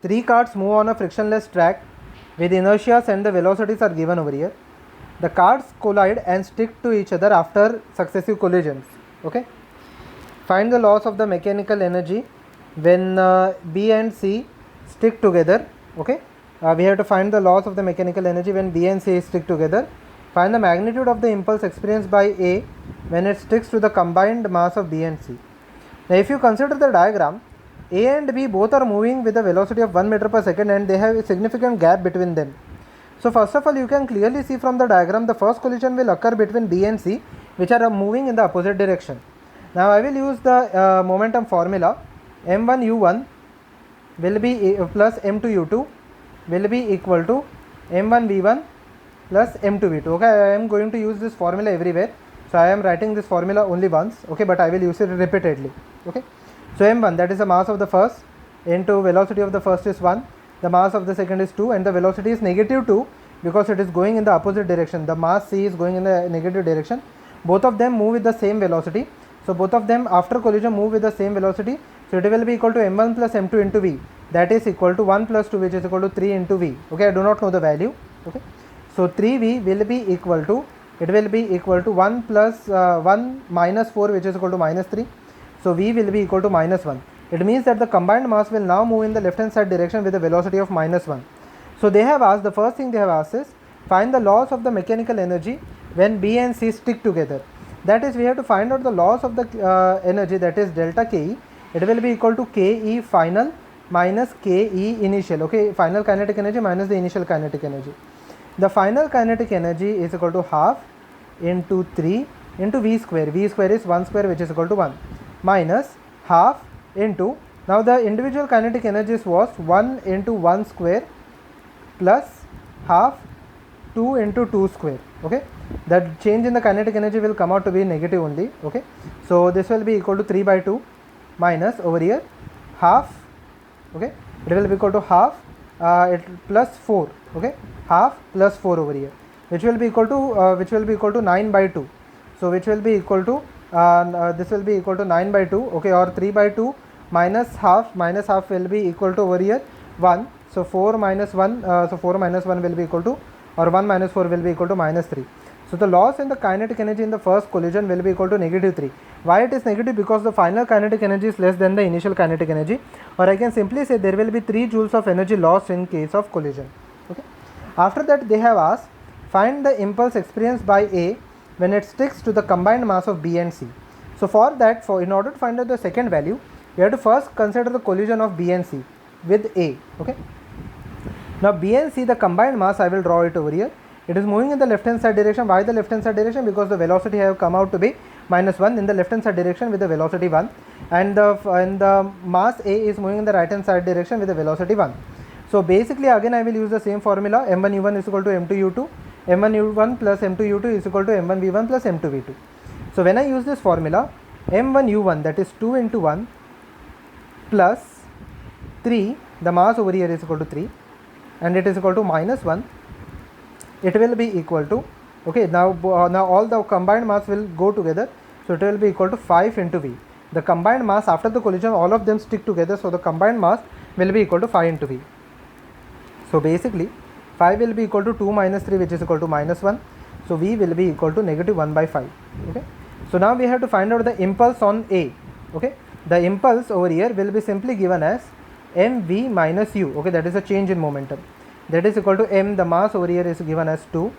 Three cars move on a frictionless track with inertias and the velocities are given over here. The cars collide and stick to each other after successive collisions. Okay. Find the laws of the mechanical energy when B and C stick together. Okay. We have to find the laws of the mechanical energy when B and C stick together. Find the magnitude of the impulse experienced by A when it sticks to the combined mass of B and C. Now, if you consider the diagram, A and B both are moving with a velocity of 1 meter per second and they have a significant gap between them. So, first of all, you can clearly see from the diagram the first collision will occur between B and C, which are moving in the opposite direction. Now, I will use the momentum formula. m1u1 will be plus m2u2 will be equal to m1v1 plus m2v2. Okay, I am going to use this formula everywhere. So, I am writing this formula only once, okay, but I will use it repeatedly. Okay. So, m1, that is the mass of the first, into velocity of the first is 1, the mass of the second is 2 and the velocity is negative 2 because it is going in the opposite direction. The mass C is going in the negative direction. Both of them move with the same velocity. So, both of them after collision move with the same velocity. So, it will be equal to m1 plus m2 into v, that is equal to 1 plus 2, which is equal to 3 into v. Okay, I do not know the value. Okay. So, 3v will be equal to, it will be equal to 1 plus 1 minus 4, which is equal to minus 3. So, v will be equal to minus 1. It means that the combined mass will now move in the left hand side direction with a velocity of minus 1. So, they have asked, the first thing they have asked is find the laws of the mechanical energy when B and C stick together. That is, we have to find out the laws of the energy, that is delta Ke. It will be equal to Ke final minus Ke initial. Okay, final kinetic energy minus the initial kinetic energy. The final kinetic energy is equal to half into 3 into v square. V square is 1 square, which is equal to 1, minus half into, now the individual kinetic energies was 1 into 1 square plus half 2 into 2 square. Okay, that change in the kinetic energy will come out to be negative only. Okay, so this will be equal to 3 by 2 minus over here half. Okay, it will be equal to half plus 4. Okay, half plus 4 over here, which will be equal to 9 by 2. So, which will be equal to this will be equal to 9 by 2. Okay, or 3 by 2 minus half will be equal to over here 1. So, 4 minus 1 will be equal to, or 1 minus 4 will be equal to minus 3. So, the loss in the kinetic energy in the first collision will be equal to negative 3. Why it is negative? Because the final kinetic energy is less than the initial kinetic energy, or I can simply say there will be 3 joules of energy lost in case of collision. Okay. After that, they have asked find the impulse experienced by A when it sticks to the combined mass of B and C. So, for that, in order to find out the second value, we have to first consider the collision of B and C with A. Okay. Now, B and C, the combined mass, I will draw it over here. It is moving in the left hand side direction. Why the left hand side direction? Because the velocity have come out to be minus 1 in the left hand side direction with the velocity 1, and the mass A is moving in the right hand side direction with the velocity 1. So, basically again I will use the same formula. m1u1 is equal to m2u2, m1u1 plus m2u2 is equal to m1v1 plus m2v2. So, when I use this formula, m1u1, that is 2 into 1 plus 3, the mass over here is equal to 3 and it is equal to minus 1. It will be equal to, okay, now all the combined mass will go together. So, it will be equal to 5 into v. The combined mass after the collision, all of them stick together. So, the combined mass will be equal to 5 into v. So, basically 5 will be equal to 2 minus 3, which is equal to minus 1. So, v will be equal to negative 1 by 5. Okay. So, now we have to find out the impulse on A. Okay. The impulse over here will be simply given as mv minus u. Okay, that is a change in momentum. That is equal to m, the mass over here is given as 2.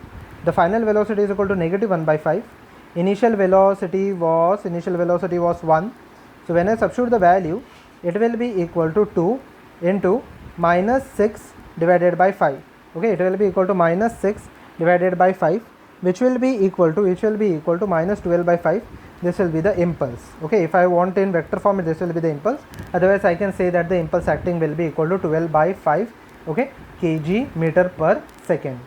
The final velocity is equal to negative 1 by 5. Initial velocity was 1. So, when I substitute the value, it will be equal to 2 into minus 6 divided by 5. Okay, it will be equal to minus 6 divided by 5, which will be equal to minus 12 by 5. This will be the impulse. Okay, if I want in vector form, this will be the impulse. Otherwise, I can say that the impulse acting will be equal to 12 by 5. Okay, kg meter per second.